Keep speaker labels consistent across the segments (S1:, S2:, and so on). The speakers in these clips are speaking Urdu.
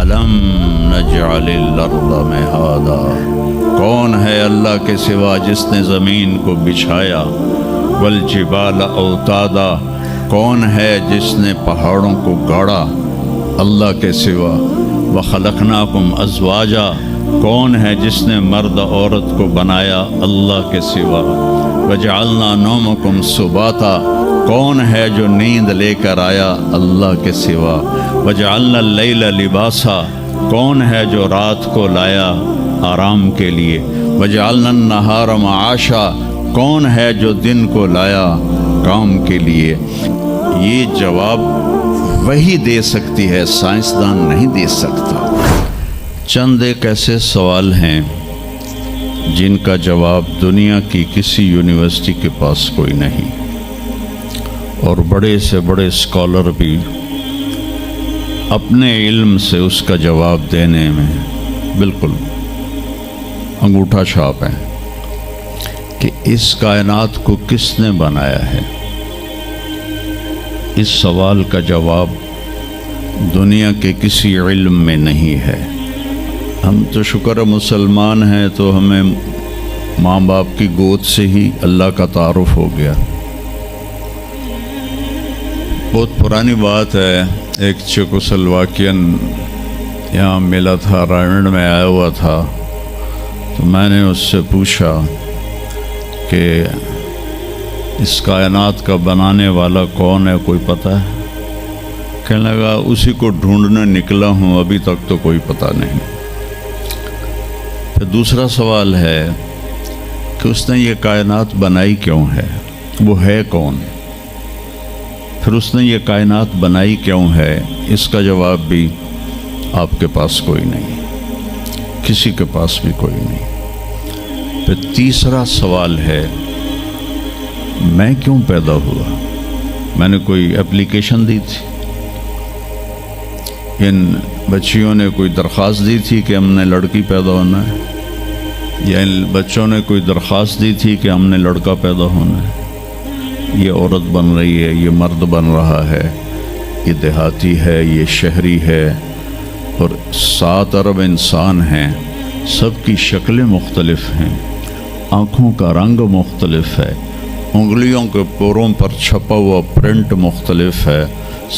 S1: ألم نجعل الأرض مهادا، کون ہے اللہ کے سوا جس نے زمین کو بچھایا، والجبال اوتادا، کون ہے جس نے پہاڑوں کو گاڑا اللہ کے سوا، وخلقناکم ازواجا، کون ہے جس نے مرد عورت کو بنایا اللہ کے سوا، وجعلنا نومکم سباتا، کون ہے جو نیند لے کر آیا اللہ کے سوا، وجعلنا اللیل لباسا، کون ہے جو رات کو لایا آرام کے لیے، وجعلنا النہار معاشا، کون ہے جو دن کو لایا کام کے لیے۔ یہ جواب وہی دے سکتی ہے، سائنسدان نہیں دے سکتا۔ چند ایک ایسے سوال ہیں جن کا جواب دنیا کی کسی یونیورسٹی کے پاس کوئی نہیں، اور بڑے سے بڑے اسکالر بھی اپنے علم سے اس کا جواب دینے میں بالکل انگوٹھا چھاپ ہیں کہ اس کائنات کو کس نے بنایا ہے۔ اس سوال کا جواب دنیا کے کسی علم میں نہیں ہے۔ ہم تو شکر مسلمان ہیں تو ہمیں ماں باپ کی گود سے ہی اللہ کا تعارف ہو گیا۔ بہت پرانی بات ہے، ایک چیکوسلواکین یہاں ملا تھا، رائنڈ میں آیا ہوا تھا، تو میں نے اس سے پوچھا کہ اس کائنات کا بنانے والا کون ہے، کوئی پتہ ہے؟ کہنے لگا اسی کو ڈھونڈنے نکلا ہوں، ابھی تک تو کوئی پتہ نہیں۔ پھر دوسرا سوال ہے کہ اس نے یہ کائنات بنائی کیوں ہے، وہ ہے کون؟ پھر اس نے یہ کائنات بنائی کیوں ہے، اس کا جواب بھی آپ کے پاس کوئی نہیں، کسی کے پاس بھی کوئی نہیں۔ پھر تیسرا سوال ہے میں کیوں پیدا ہوا؟ میں نے کوئی اپلیکیشن دی تھی؟ ان بچیوں نے کوئی درخواست دی تھی کہ ہم نے لڑکی پیدا ہونا ہے، یا ان بچوں نے کوئی درخواست دی تھی کہ ہم نے لڑکا پیدا ہونا ہے؟ یہ عورت بن رہی ہے، یہ مرد بن رہا ہے، یہ دیہاتی ہے، یہ شہری ہے، اور 7 ارب انسان ہیں، سب کی شکلیں مختلف ہیں، آنکھوں کا رنگ مختلف ہے، انگلیوں کے پوروں پر چھپا ہوا پرنٹ مختلف ہے۔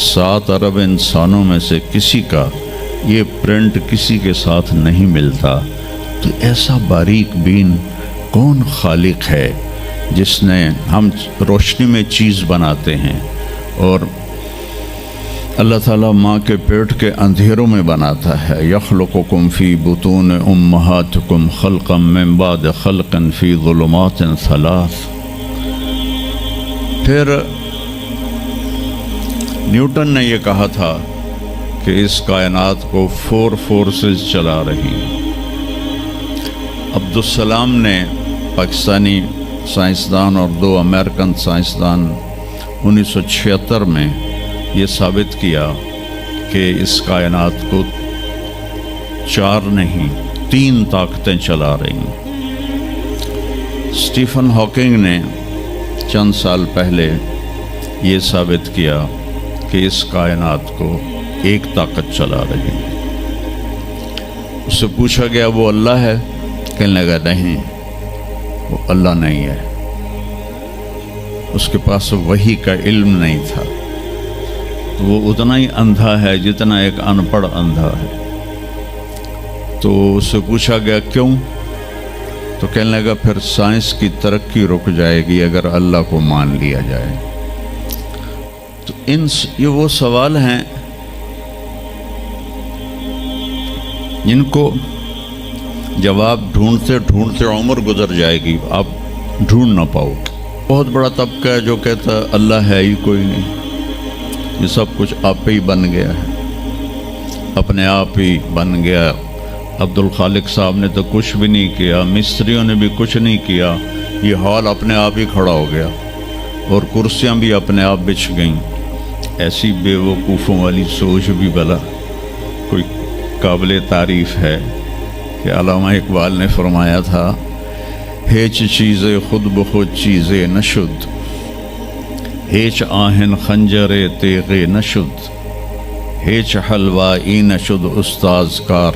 S1: 7 ارب انسانوں میں سے کسی کا یہ پرنٹ کسی کے ساتھ نہیں ملتا۔ تو ایسا باریک بین کون خالق ہے جس نے، ہم روشنی میں چیز بناتے ہیں اور اللہ تعالیٰ ماں کے پیٹ کے اندھیروں میں بناتا ہے، یخلقکم فی بطون امہاتکم خلقا من بعد خلق فی ظلمات 3۔ پھر نیوٹن نے یہ کہا تھا کہ اس کائنات کو 4 فورسز چلا رہی ہیں۔ عبدالسلام نے، پاکستانی سائنسدان اور 2 امریکن سائنسدان، 1976 میں یہ ثابت کیا کہ اس کائنات کو 4 نہیں 3 طاقتیں چلا رہی ہیں۔ اسٹیفن ہاکنگ نے چند سال پہلے یہ ثابت کیا کہ اس کائنات کو ایک طاقت چلا رہی ہے۔ اس سے پوچھا گیا وہ اللہ ہے؟ کہنے لگا نہیں، وہ اللہ نہیں ہے، اس کے پاس وحی کا علم نہیں تھا، وہ اتنا ہی اندھا ہے جتنا ایک ان پڑھ اندھا ہے۔ تو اس سے پوچھا گیا کیوں؟ تو کہنے لگا پھر سائنس کی ترقی رک جائے گی اگر اللہ کو مان لیا جائے۔ تو یہ وہ سوال ہیں جن کو جواب ڈھونڈتے ڈھونڈتے عمر گزر جائے گی، آپ ڈھونڈ نہ پاؤ۔ بہت بڑا طبقہ ہے جو کہتا ہے اللہ ہے ہی کوئی نہیں، یہ سب کچھ آپ پہ ہی بن گیا ہے، اپنے آپ ہی بن گیا۔ عبد الخالق صاحب نے تو کچھ بھی نہیں کیا، مستریوں نے بھی کچھ نہیں کیا، یہ ہال اپنے آپ ہی کھڑا ہو گیا اور کرسیاں بھی اپنے آپ بچھ گئیں۔ ایسی بے وقوفوں والی سوچ بھی بلا کوئی قابل تعریف ہے کہ علامہ اقبال نے فرمایا تھا، ہیچ چیزیں خود بخود چیزیں نشد، ہیچ آہن خنجر تیغ نشد، ہیچ حلوائی نشد استاز کار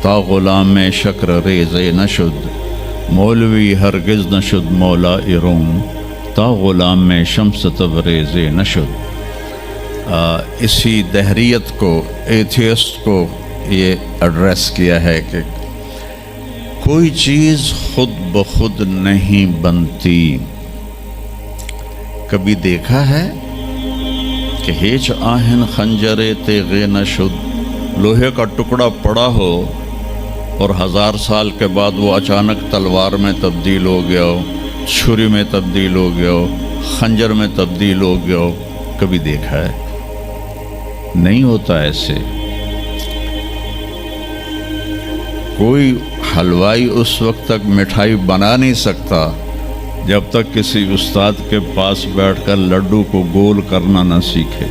S1: تا غلام شکر ریز نشد مولوی ہرگز نشد مولا روم تا غلام شمس تبریز نشد۔ اسی دہریت کو، ایتھیسٹ کو یہ ایڈریس کیا ہے کہ کوئی چیز خود بخود نہیں بنتی۔ کبھی دیکھا ہے کہ ہیچ آہن خنجر تیغے نشد، لوہے کا ٹکڑا پڑا ہو اور 1000 سال کے بعد وہ اچانک تلوار میں تبدیل ہو گیا ہو، چھری میں تبدیل ہو گیا ہو، خنجر میں تبدیل ہو گیا ہو؟ کبھی دیکھا ہے؟ نہیں ہوتا ایسے۔ کوئی حلوائی اس وقت تک مٹھائی بنا نہیں سکتا جب تک کسی استاد کے پاس بیٹھ کر لڈو کو گول کرنا نہ سیکھے۔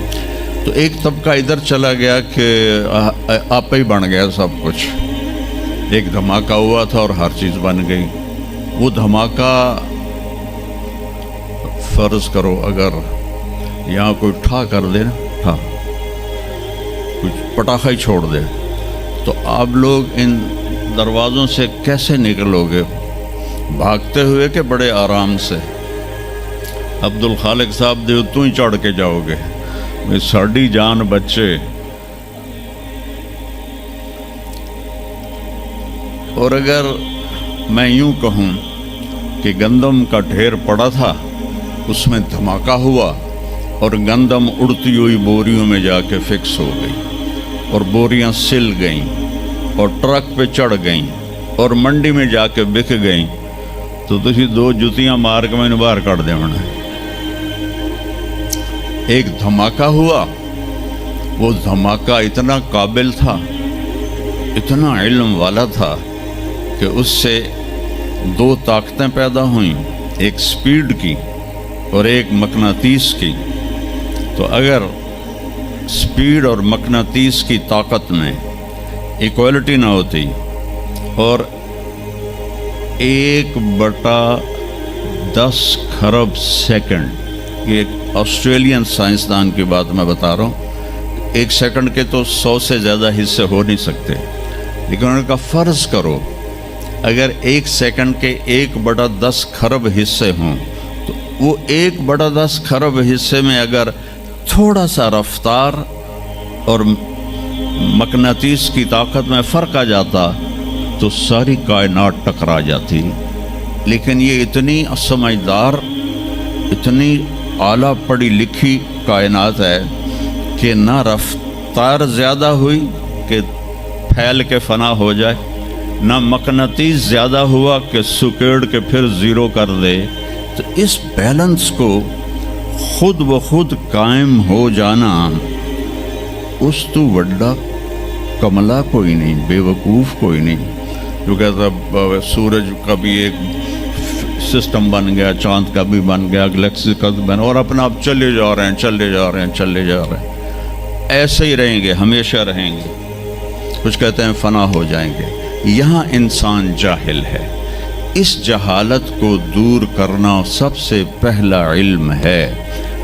S1: تو ایک طبقہ ادھر چلا گیا کہ آپ ہی بن گیا سب کچھ، ایک دھماکہ ہوا تھا اور ہر چیز بن گئی۔ وہ دھماکہ فرض کرو اگر یہاں کوئی ٹھا کر دے نا، کچھ پٹاخہ ہی چھوڑ دے، تو آپ لوگ ان دروازوں سے کیسے نکلو گے؟ بھاگتے ہوئے کہ بڑے آرام سے؟ عبد الخالق صاحب دے تو ہی چڑھ کے جاؤ گے، ساڑی جان بچے۔ اور اگر میں یوں کہوں کہ گندم کا ڈھیر پڑا تھا، اس میں دھماکہ ہوا اور گندم اڑتی ہوئی بوریوں میں جا کے فکس ہو گئی اور بوریاں سل گئیں اور ٹرک پہ چڑھ گئیں اور منڈی میں جا کے بک گئیں، تو تسی 2 جتیاں مار کے میں نے باہر کٹ دے منا۔ ایک دھماکہ ہوا، وہ دھماکہ اتنا قابل تھا، اتنا علم والا تھا کہ اس سے 2 طاقتیں پیدا ہوئیں، ایک سپیڈ کی اور ایک مقناطیس کی۔ تو اگر سپیڈ اور مقناطیس کی طاقت میں ایکوالٹی نہ ہوتی اور 1/10 خرب سیکنڈ، یہ ایک آسٹریلین سائنسدان کی بات میں بتا رہا ہوں، 1 سیکنڈ کے تو 100 سے زیادہ حصے ہو نہیں سکتے، لیکن انہوں نے کہا فرض کرو اگر 1 سیکنڈ کے 1/10 خرب حصے ہوں، تو وہ 1/10 خرب حصے میں اگر تھوڑا سا رفتار اور مقناطیس کی طاقت میں فرق آ جاتا تو ساری کائنات ٹکرا جاتی۔ لیکن یہ اتنی سمجھدار، اتنی اعلیٰ پڑھی لکھی کائنات ہے کہ نہ رفتار زیادہ ہوئی کہ پھیل کے فنا ہو جائے، نہ مقناطیس زیادہ ہوا کہ سکیڑ کے پھر زیرو کر دے۔ تو اس بیلنس کو خود بخود قائم ہو جانا، اس تو وڈا کملا کوئی نہیں، بے وقوف کوئی نہیں۔ جو کہتا سورج کا بھی ایک سسٹم بن گیا، چاند کا بھی بن گیا، گلیکسی کا بھی بن گیا، اور اپنا آپ چلے جا رہے ہیں، چلے جا رہے ہیں، چلے جا رہے ہیں، ایسے ہی رہیں گے، ہمیشہ رہیں گے۔ کچھ کہتے ہیں فنا ہو جائیں گے۔ یہاں انسان جاہل ہے، اس جہالت کو دور کرنا سب سے پہلا علم ہے۔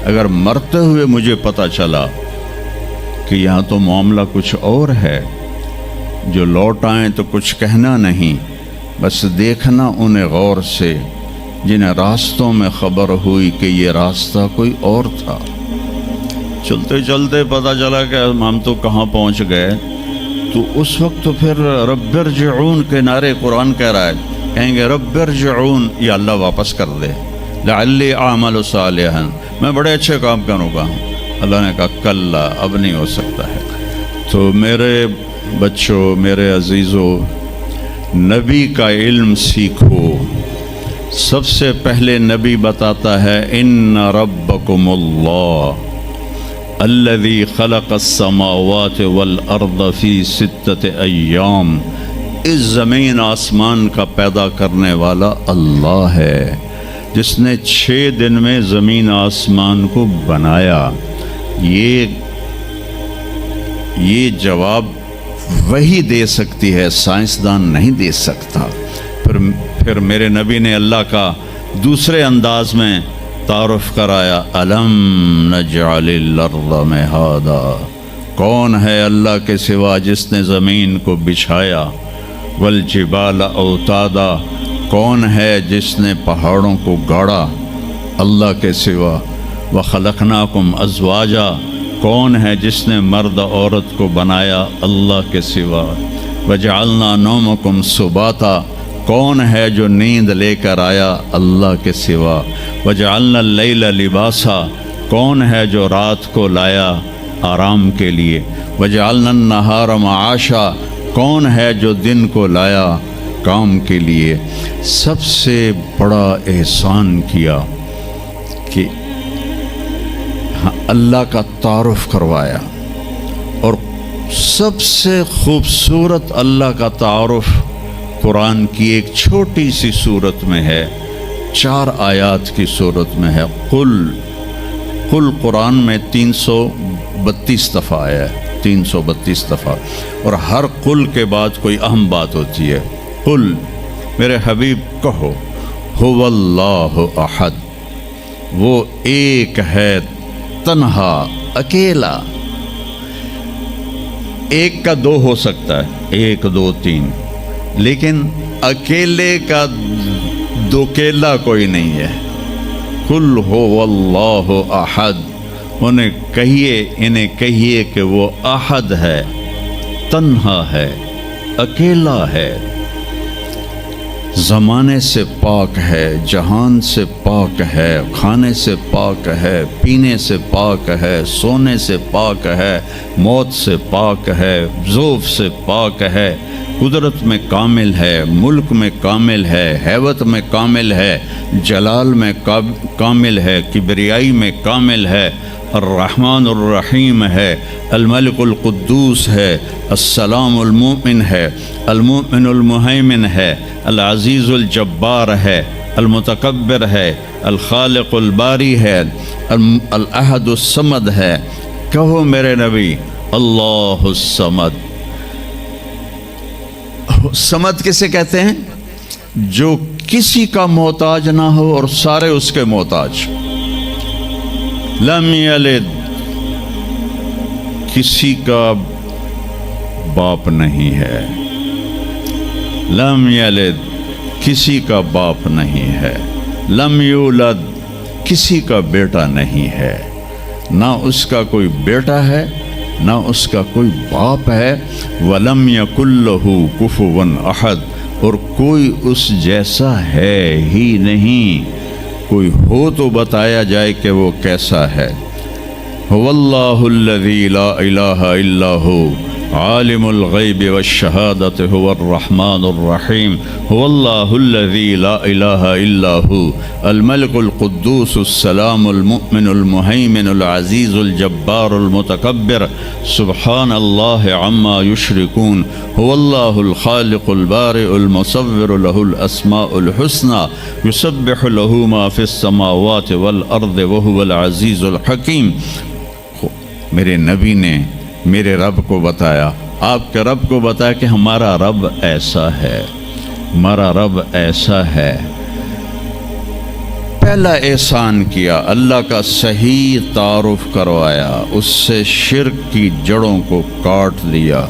S1: اگر مرتے ہوئے مجھے پتہ چلا کہ یہاں تو معاملہ کچھ اور ہے، جو لوٹ آئیں تو کچھ کہنا نہیں، بس دیکھنا انہیں غور سے جنہیں راستوں میں خبر ہوئی کہ یہ راستہ کوئی اور تھا۔ چلتے چلتے پتہ چلا کہ ہم تو کہاں پہنچ گئے، تو اس وقت تو پھر رب ارجعون کے نعرے قرآن کہہ رہا ہے، کہیں گے رب ارجعون، یا اللہ واپس کر دے، لعلی اعمل صالحا، میں بڑے اچھے کام کروں گا۔ اللہ نے کہا کلا، اب نہیں ہو سکتا ہے۔ تو میرے بچوں، میرے عزیزوں، نبی کا علم سیکھو۔ سب سے پہلے نبی بتاتا ہے ان ربکم اللہ الذی خلق السماوات والارض فی 6 ایام، اس زمین آسمان کا پیدا کرنے والا اللہ ہے، جس نے 6 دن میں زمین آسمان کو بنایا۔ یہ جواب وہی دے سکتی ہے، سائنسدان نہیں دے سکتا۔ پھر میرے نبی نے اللہ کا دوسرے انداز میں تعارف کرایا، الم نجعل الارض مہادا، کون ہے اللہ کے سوا جس نے زمین کو بچھایا؟ والجبال اوتادا، کون ہے جس نے پہاڑوں کو گاڑا اللہ کے سوا؟ وخلقناکم ازواجا، کون ہے جس نے مرد عورت کو بنایا اللہ کے سوا؟ وجعلنا نومکم سباتا، کون ہے جو نیند لے کر آیا اللہ کے سوا؟ وجعلنا اللیل لباسا، کون ہے جو رات کو لایا آرام کے لیے؟ وجعلنا النہار معاشا، کون ہے جو دن کو لایا کام کے لیے؟ سب سے بڑا احسان کیا کہ اللہ کا تعارف کروایا، اور سب سے خوبصورت اللہ کا تعارف قرآن کی ایک چھوٹی سی صورت میں ہے، 4 آیات کی صورت میں ہے۔ قل قرآن میں 332 دفعہ آیا ہے، 332 دفعہ، اور ہر قل کے بعد کوئی اہم بات ہوتی ہے۔ قل، میرے حبیب کہو، هو اللہ احد، وہ ایک ہے تنہا، اکیلا۔ ایک کا 2 ہو سکتا ہے، 1 2 3، لیکن اکیلے کا دوکیلا کوئی نہیں ہے۔ قل هو اللہ احد، انہیں کہیے کہ وہ احد ہے، تنہا ہے، اکیلا ہے، زمانے سے پاک ہے، جہان سے پاک ہے، کھانے سے پاک ہے، پینے سے پاک ہے، سونے سے پاک ہے، موت سے پاک ہے، ذوف سے پاک ہے، قدرت میں کامل ہے، ملک میں کامل ہے، ہیبت میں کامل ہے، جلال میں کامل ہے، کبریائی میں کامل ہے، الرحمن الرحیم ہے، الملک القدوس ہے، السلام المؤمن ہے، المؤمن المہیمن ہے، العزیز الجبار ہے، المتکبر ہے، الخالق الباری ہے، الاحد الصمد ہے۔ کہو میرے نبی، اللہ الصمد۔ صمد کسے کہتے ہیں؟ جو کسی کا محتاج نہ ہو اور سارے اس کے محتاج۔ لم یلد، کسی کا باپ نہیں ہے۔ لم یلد، کسی کا باپ نہیں ہے۔ لم یولد، کسی کا بیٹا نہیں ہے، نہ اس کا کوئی بیٹا ہے نہ اس کا کوئی باپ ہے۔ وَلَمْ يَكُنْ لَهُ كُفُوًا أَحَدٌ، اور کوئی اس جیسا ہے ہی نہیں، کوئی ہو تو بتایا جائے کہ وہ کیسا ہے۔ هُوَ اللَّهُ الَّذِي لَا إِلَٰهَ إِلَّا هُوَ عالم الغیب والشہادۃ هو الرحمن الرحیم۔ هو اللہ الذی لا الہ الا هو الملک القدوس السلام المؤمن المہیمن العزیز الجبار المتکبر سبحان اللہ عما یشرکون۔ هو اللہ الخالق البارئ المصور له الاسماء الحسنى یسبح له ما فی السماوات والارض وهو العزیز الحکیم۔ میرے نبی نے میرے رب کو بتایا، آپ کے رب کو بتایا کہ ہمارا رب ایسا ہے، ہمارا رب ایسا ہے۔ پہلا احسان کیا، اللہ کا صحیح تعارف کروایا، اس سے شرک کی جڑوں کو کاٹ دیا۔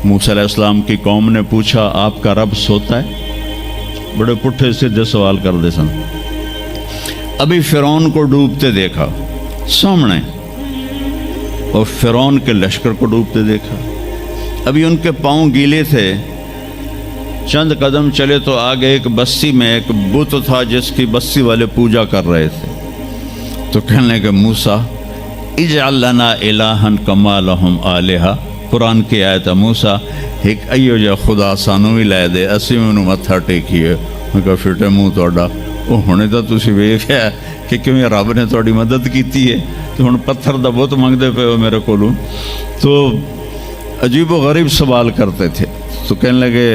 S1: موسیٰ علیہ السلام کی قوم نے پوچھا، آپ کا رب سوتا ہے؟ بڑے پٹھے سیدھے سوال کر دے سن۔ ابھی فرعون کو ڈوبتے دیکھا سامنے، اور فرعون کے لشکر کو ڈوبتے دیکھا۔ ابھی ان کے پاؤں گیلے تھے، چند قدم چلے تو آگے ایک بستی میں ایک بت تھا جس کی بستی والے پوجا کر رہے تھے، تو کہنے لگے موسیٰ اجعل لنا الہا کما لہم آلہہ۔ قرآن کی آیت ہے، موسیٰ ایک ایو جا خدا سانو بھی لے دے، اسی میں انہوں متھا ٹیکیے۔ میں کہا فٹے منہ توڑا، وہ ہونے تو تسی ویکھیا کہ کیوں رب نے تھوڑی مدد کیتی ہے، تو ہن پتھر دا بت منگدے پے ہو میرے کولوں۔ تو عجیب و غریب سوال کرتے تھے، تو کہنے لگے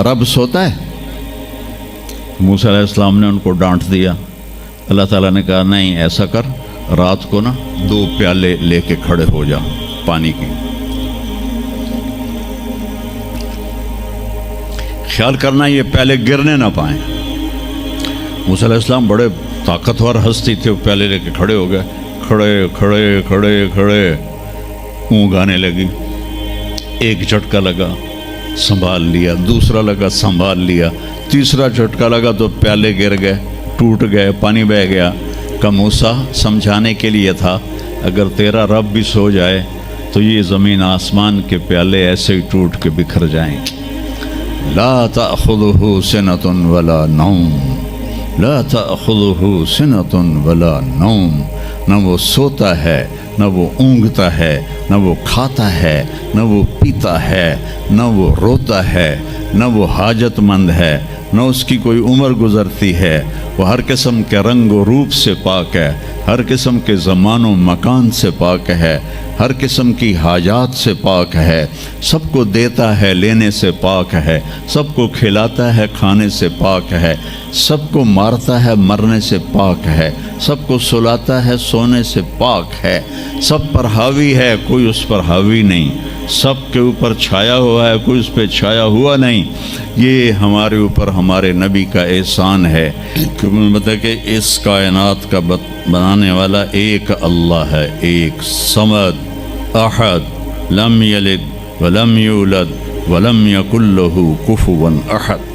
S1: رب سوتا ہے؟ موسیٰ علیہ السلام نے ان کو ڈانٹ دیا۔ اللہ تعالیٰ نے کہا نہیں، ایسا کر، رات کو نا 2 پیالے لے کے کھڑے ہو جا پانی کی، خیال کرنا یہ پیالے گرنے نہ پائیں۔ موسیٰ علیہ السلام بڑے طاقتور ہستی تھے، وہ پیالے لے کے کھڑے ہو گئے، کھڑے کھڑے کھڑے کھڑے اونگ آنے لگی، ایک جھٹکا لگا سنبھال لیا، دوسرا لگا سنبھال لیا، تیسرا جھٹکا لگا تو پیالے گر گئے، ٹوٹ گئے، پانی بہہ گیا۔ کہ موسیٰ سمجھانے کے لیے تھا، اگر تیرا رب بھی سو جائے تو یہ زمین آسمان کے پیالے ایسے ہی ٹوٹ کے بکھر جائیں گے۔ لا تأخذہ سنۃ ولا نوم، لا تأخذہ سنۃ ولا نوم، نہ وہ سوتا ہے، نہ وہ اونگتا ہے، نہ وہ کھاتا ہے، نہ وہ پیتا ہے، نہ وہ روتا ہے، نہ وہ حاجت مند ہے، نہ اس کی کوئی عمر گزرتی ہے۔ وہ ہر قسم کے رنگ و روپ سے پاک ہے، ہر قسم کے زمان و مکان سے پاک ہے، ہر قسم کی حاجات سے پاک ہے، سب کو دیتا ہے، لینے سے پاک ہے، سب کو کھلاتا ہے، کھانے سے پاک ہے، سب کو مارتا ہے، مرنے سے پاک ہے، سب کو سلاتا ہے، سونے سے پاک ہے، سب پر حاوی ہے، کوئی اس پر حاوی نہیں، سب کے اوپر چھایا ہوا ہے، کوئی اس پہ چھایا ہوا نہیں۔ یہ ہمارے اوپر ہمارے نبی کا احسان ہے کہ مطلب کہ اس کائنات کا بنانے والا ایک اللہ ہے، ایک صمد احد، لم یلد ولم یولد ولم یکن لہ کفوا احد۔